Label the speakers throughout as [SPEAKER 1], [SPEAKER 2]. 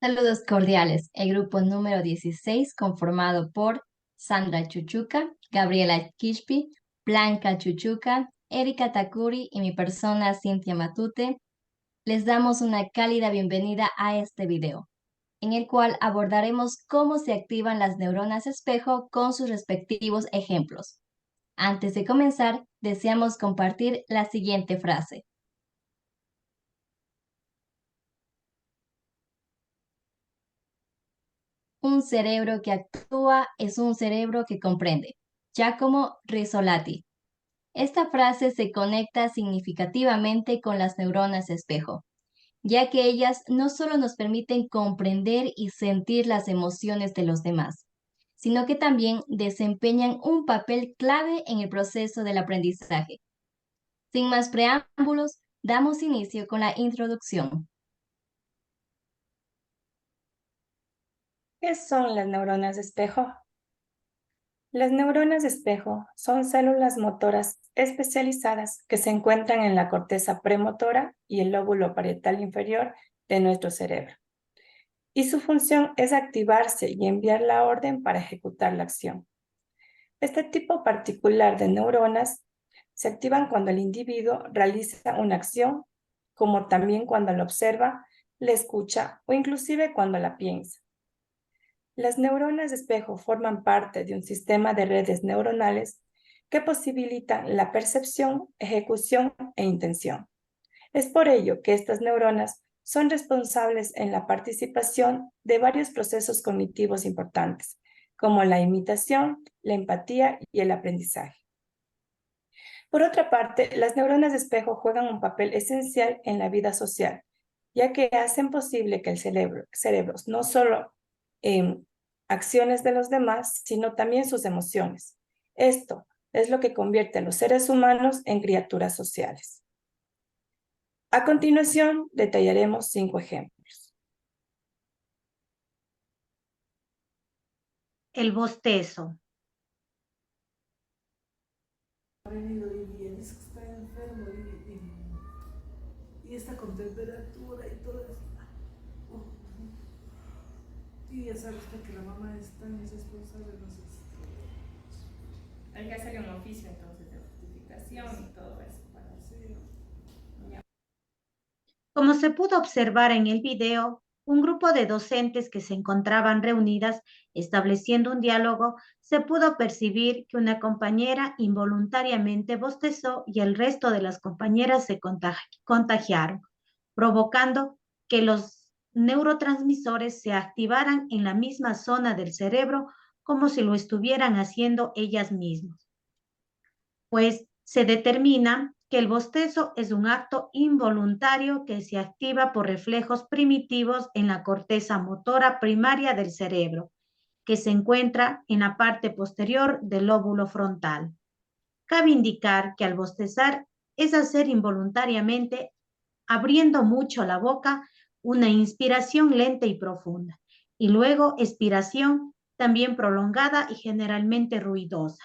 [SPEAKER 1] Saludos cordiales. El grupo número 16, conformado por Sandra Chuchuca, Gabriela Kishpi, Blanca Chuchuca, Erika Takuri y mi persona Cintia Matute, les damos una cálida bienvenida a este video, en el cual abordaremos cómo se activan las neuronas espejo con sus respectivos ejemplos. Antes de comenzar, deseamos compartir la siguiente frase. Un cerebro que actúa es un cerebro que comprende. Giacomo Rizzolatti. Esta frase se conecta significativamente con las neuronas espejo, ya que ellas no solo nos permiten comprender y sentir las emociones de los demás, sino que también desempeñan un papel clave en el proceso del aprendizaje. Sin más preámbulos, damos inicio con la introducción.
[SPEAKER 2] ¿Qué son las neuronas de espejo? Las neuronas de espejo son células motoras especializadas que se encuentran en la corteza premotora y el lóbulo parietal inferior de nuestro cerebro. Y su función es activarse y enviar la orden para ejecutar la acción. Este tipo particular de neuronas se activan cuando el individuo realiza una acción, como también cuando la observa, la escucha o inclusive cuando la piensa. Las neuronas de espejo forman parte de un sistema de redes neuronales que posibilitan la percepción, ejecución e intención. Es por ello que estas neuronas son responsables en la participación de varios procesos cognitivos importantes, como la imitación, la empatía y el aprendizaje. Por otra parte, las neuronas de espejo juegan un papel esencial en la vida social, ya que hacen posible que el cerebro no solo acciones de los demás, sino también sus emociones. Esto es lo que convierte a los seres humanos en criaturas sociales. A continuación, detallaremos 5 ejemplos.
[SPEAKER 3] El bostezo.
[SPEAKER 4] Ha venido hoy día, dice que está enfermo y está con temperatura y todo eso. Y ya sabes que la mamá es tan irresponsable, no sé.
[SPEAKER 5] Hay que hacerle un oficio entonces de justificación y todo eso para
[SPEAKER 4] Sí.
[SPEAKER 3] Como se pudo observar en el video, un grupo de docentes que se encontraban reunidas estableciendo un diálogo, se pudo percibir que una compañera involuntariamente bostezó y el resto de las compañeras se contagiaron, provocando que los neurotransmisores se activaran en la misma zona del cerebro como si lo estuvieran haciendo ellas mismas. Pues se determina que el bostezo es un acto involuntario que se activa por reflejos primitivos en la corteza motora primaria del cerebro, que se encuentra en la parte posterior del lóbulo frontal. Cabe indicar que al bostezar es hacer involuntariamente, abriendo mucho la boca, una inspiración lenta y profunda, y luego expiración también prolongada y generalmente ruidosa.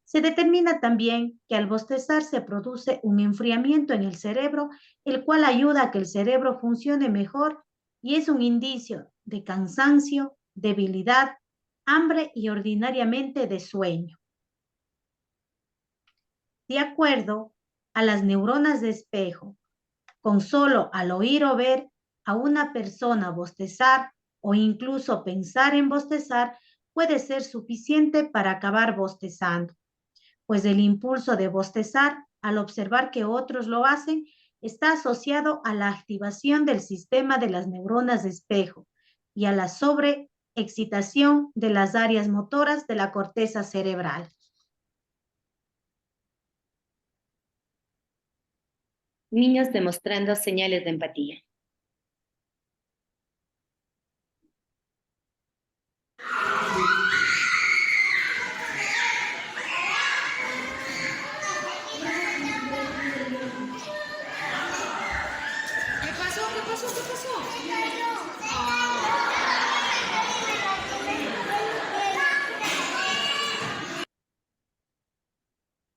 [SPEAKER 3] Se determina también que al bostezar se produce un enfriamiento en el cerebro, el cual ayuda a que el cerebro funcione mejor y es un indicio de cansancio, debilidad, hambre y ordinariamente de sueño. De acuerdo a las neuronas de espejo, con solo al oír o ver a una persona bostezar o incluso pensar en bostezar puede ser suficiente para acabar bostezando, pues el impulso de bostezar, al observar que otros lo hacen, está asociado a la activación del sistema de las neuronas de espejo y a la sobreexcitación de las áreas motoras de la corteza cerebral.
[SPEAKER 6] Niños demostrando señales de empatía.
[SPEAKER 5] ¿Qué pasó? ¿Qué pasó? ¿Qué pasó?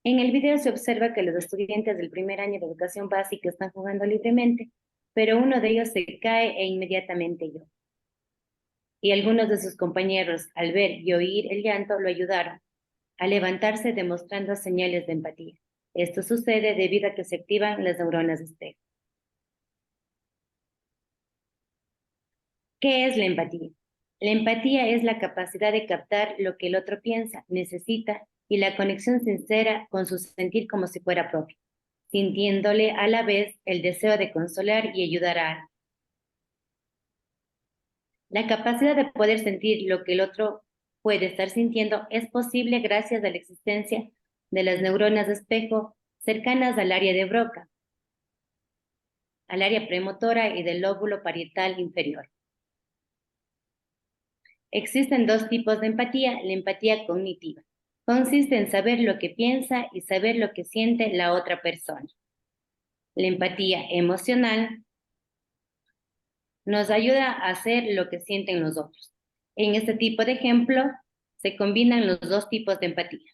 [SPEAKER 6] En el video se observa que los estudiantes del primer año de educación básica están jugando libremente pero uno de ellos se cae e inmediatamente llora. Y algunos de sus compañeros, al ver y oír el llanto, lo ayudaron a levantarse demostrando señales de empatía. Esto sucede debido a que se activan las neuronas de espejo. ¿Qué es la empatía? La empatía es la capacidad de captar lo que el otro piensa, necesita y la conexión sincera con su sentir como si fuera propio, sintiéndole a la vez el deseo de consolar y ayudar a alguien. La capacidad de poder sentir lo que el otro puede estar sintiendo es posible gracias a la existencia de las neuronas de espejo cercanas al área de Broca, al área premotora y del lóbulo parietal inferior. Existen dos tipos de empatía. La empatía cognitiva consiste en saber lo que piensa y saber lo que siente la otra persona. La empatía emocional nos ayuda a hacer lo que sienten los otros. En este tipo de ejemplo se combinan los dos tipos de empatía.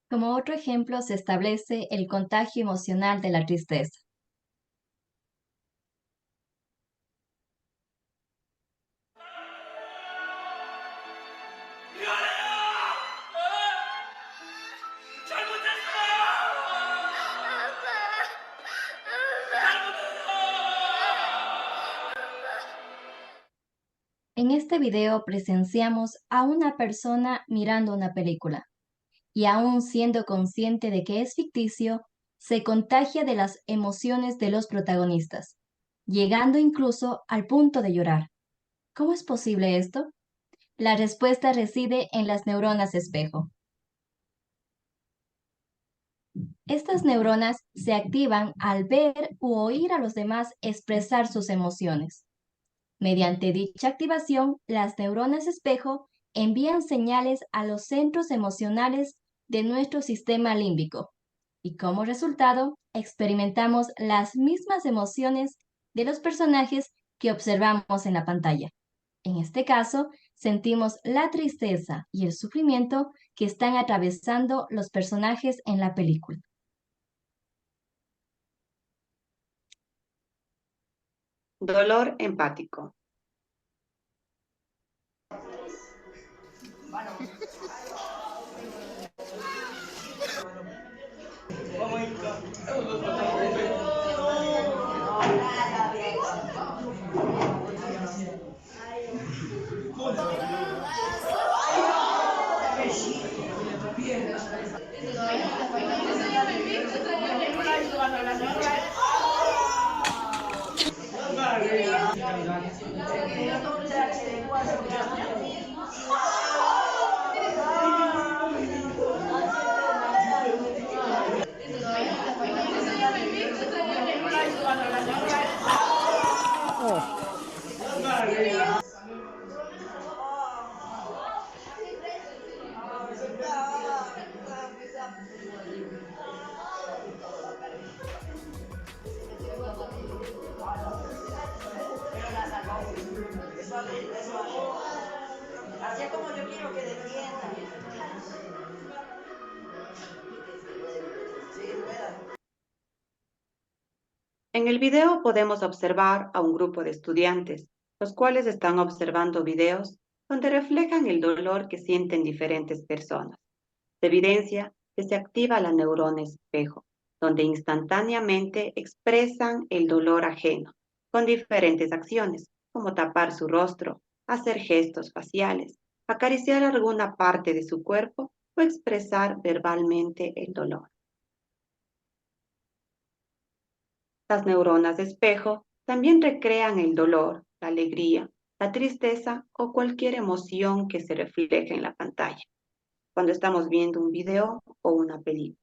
[SPEAKER 1] Como otro ejemplo, se establece el contagio emocional de la tristeza. En este video presenciamos a una persona mirando una película y aún siendo consciente de que es ficticio, se contagia de las emociones de los protagonistas, llegando incluso al punto de llorar. ¿Cómo es posible esto? La respuesta reside en las neuronas espejo. Estas neuronas se activan al ver u oír a los demás expresar sus emociones. Mediante dicha activación, las neuronas espejo envían señales a los centros emocionales de nuestro sistema límbico y como resultado experimentamos las mismas emociones de los personajes que observamos en la pantalla. En este caso, sentimos la tristeza y el sufrimiento que están atravesando los personajes en la película.
[SPEAKER 7] Dolor empático.
[SPEAKER 8] Así es como yo quiero que defiendan.
[SPEAKER 7] En el video podemos observar a un grupo de estudiantes, los cuales están observando videos donde reflejan el dolor que sienten diferentes personas. Se evidencia que se activa la neurona espejo, donde instantáneamente expresan el dolor ajeno, con diferentes acciones, como tapar su rostro, hacer gestos faciales, acariciar alguna parte de su cuerpo o expresar verbalmente el dolor. Las neuronas de espejo también recrean el dolor, la alegría, la tristeza o cualquier emoción que se refleje en la pantalla cuando estamos viendo un video o una película.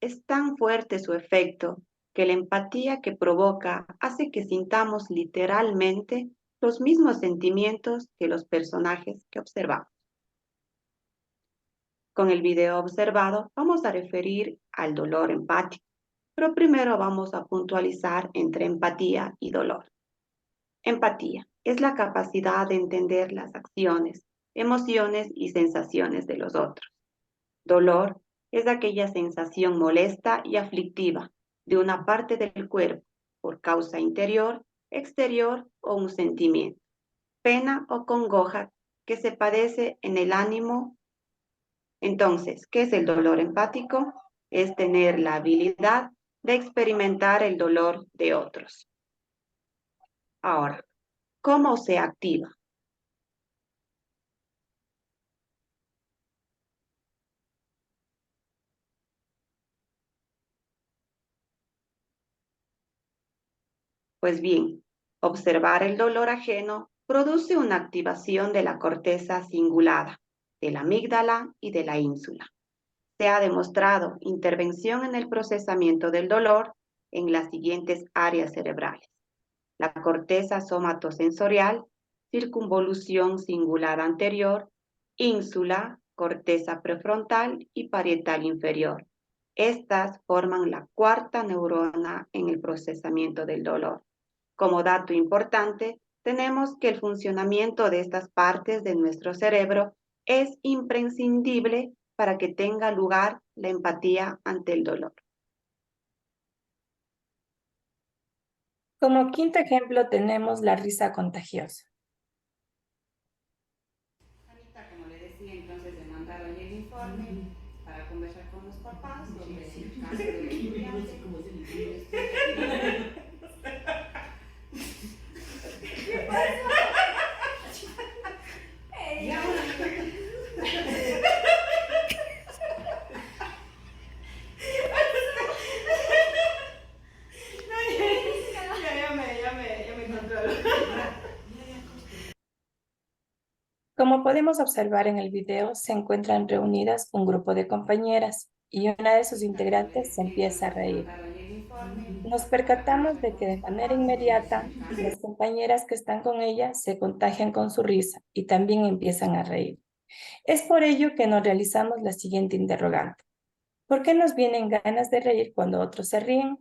[SPEAKER 7] Es tan fuerte su efecto que la empatía que provoca hace que sintamos literalmente los mismos sentimientos que los personajes que observamos. Con el video observado vamos a referir al dolor empático, pero primero vamos a puntualizar entre empatía y dolor. Empatía es la capacidad de entender las acciones, emociones y sensaciones de los otros. Dolor es aquella sensación molesta y aflictiva de una parte del cuerpo por causa interior, exterior o un sentimiento, pena o congoja que se padece en el ánimo. Entonces, ¿qué es el dolor empático? Es tener la habilidad de experimentar el dolor de otros. Ahora, ¿cómo se activa? Pues bien, observar el dolor ajeno produce una activación de la corteza cingulada, de la amígdala y de la ínsula. Se ha demostrado intervención en el procesamiento del dolor en las siguientes áreas cerebrales: la corteza somatosensorial, circunvolución cingulada anterior, ínsula, corteza prefrontal y parietal inferior. Estas forman la cuarta neurona en el procesamiento del dolor. Como dato importante, tenemos que el funcionamiento de estas partes de nuestro cerebro es imprescindible para que tenga lugar la empatía ante el dolor.
[SPEAKER 2] Como quinto ejemplo tenemos la risa contagiosa.
[SPEAKER 9] Anita, como le decía, entonces le mandaron el informe para conversar con los papás sobre el caso del estudiante. ¿Qué pasa? Ya me controlo.
[SPEAKER 2] Como podemos observar en el video, se encuentran reunidas un grupo de compañeras y una de sus integrantes se empieza a reír. Nos percatamos de que de manera inmediata las compañeras que están con ella se contagian con su risa y también empiezan a reír. Es por ello que nos realizamos la siguiente interrogante: ¿por qué nos vienen ganas de reír cuando otros se ríen?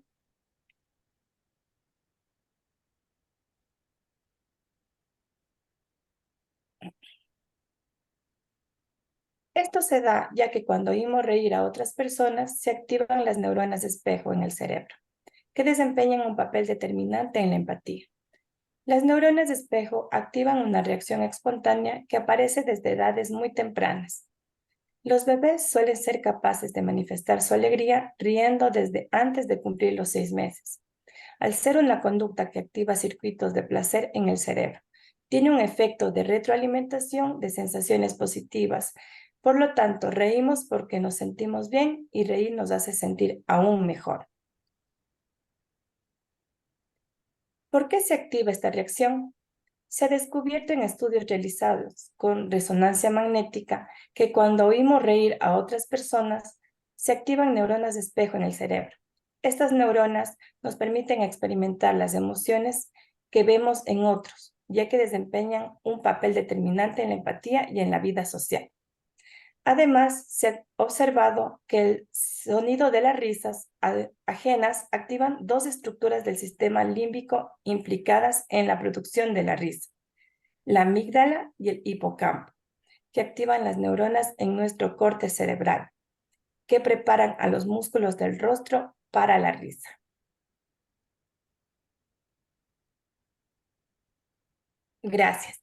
[SPEAKER 2] Esto se da ya que cuando oímos reír a otras personas se activan las neuronas espejo en el cerebro, que desempeñan un papel determinante en la empatía. Las neuronas de espejo activan una reacción espontánea que aparece desde edades muy tempranas. Los bebés suelen ser capaces de manifestar su alegría riendo desde antes de cumplir los 6 meses. Al ser una conducta que activa circuitos de placer en el cerebro, tiene un efecto de retroalimentación de sensaciones positivas. Por lo tanto, reímos porque nos sentimos bien y reír nos hace sentir aún mejor. ¿Por qué se activa esta reacción? Se ha descubierto en estudios realizados con resonancia magnética que cuando oímos reír a otras personas, se activan neuronas de espejo en el cerebro. Estas neuronas nos permiten experimentar las emociones que vemos en otros, ya que desempeñan un papel determinante en la empatía y en la vida social. Además, se ha observado que el sonido de las risas ajenas activan dos estructuras del sistema límbico implicadas en la producción de la risa: la amígdala y el hipocampo, que activan las neuronas en nuestro corte cerebral, que preparan a los músculos del rostro para la risa. Gracias.